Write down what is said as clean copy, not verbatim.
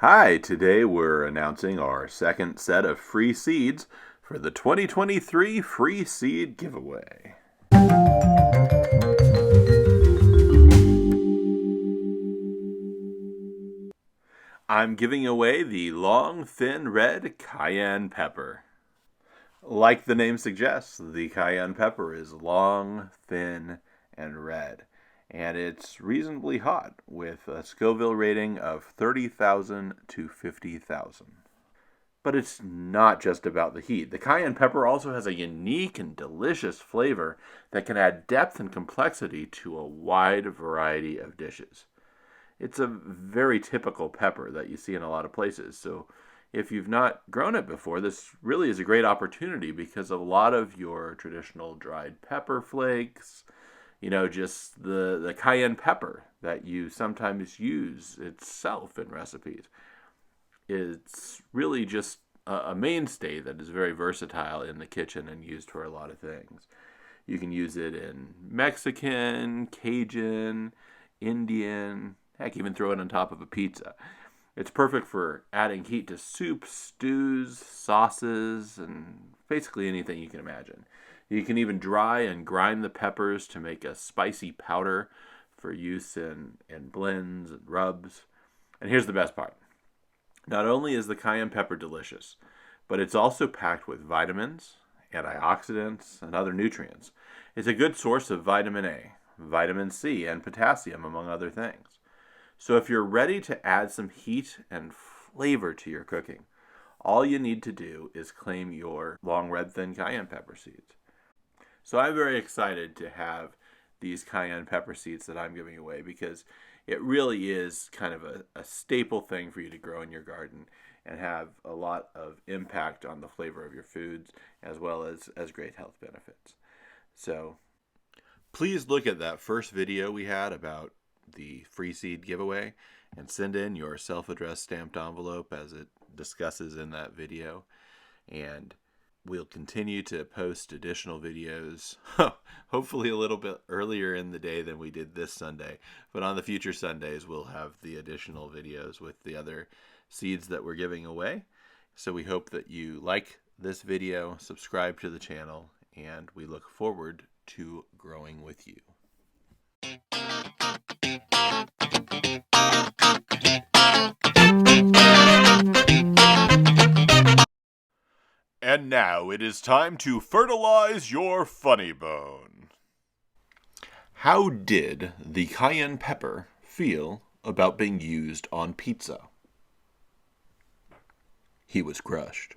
Hi, today we're announcing our second set of free seeds for the 2023 Free Seed Giveaway. I'm giving away the long, thin red cayenne pepper. Like the name suggests, the cayenne pepper is long, thin, and red. And it's reasonably hot with a Scoville rating of 30,000 to 50,000. But it's not just about the heat. The cayenne pepper also has a unique and delicious flavor that can add depth and complexity to a wide variety of dishes. It's a very typical pepper that you see in a lot of places. So if you've not grown it before, this really is a great opportunity because a lot of your traditional dried pepper flakes, just the cayenne pepper that you sometimes use itself in recipes, it's really just a mainstay that is very versatile in the kitchen and used for a lot of things. You can use it in Mexican, Cajun, Indian, heck, even throw it on top of a pizza. It's perfect for adding heat to soups, stews, sauces, and basically anything you can imagine. You can even dry and grind the peppers to make a spicy powder for use in blends and rubs. And here's the best part. Not only is the cayenne pepper delicious, but it's also packed with vitamins, antioxidants, and other nutrients. It's a good source of vitamin A, vitamin C, and potassium, among other things. So if you're ready to add some heat and flavor to your cooking, all you need to do is claim your long red thin cayenne pepper seeds. So I'm very excited to have these cayenne pepper seeds that I'm giving away because it really is kind of a staple thing for you to grow in your garden and have a lot of impact on the flavor of your foods as well as great health benefits. So please look at that first video we had about the free seed giveaway and send in your self-addressed stamped envelope as it discusses in that video. And we'll continue to post additional videos, hopefully a little bit earlier in the day than we did this Sunday. But on the future Sundays, we'll have the additional videos with the other seeds that we're giving away. So we hope that you like this video, subscribe to the channel, and we look forward to growing with you. And now it is time to fertilize your funny bone. How did the cayenne pepper feel about being used on pizza? He was crushed.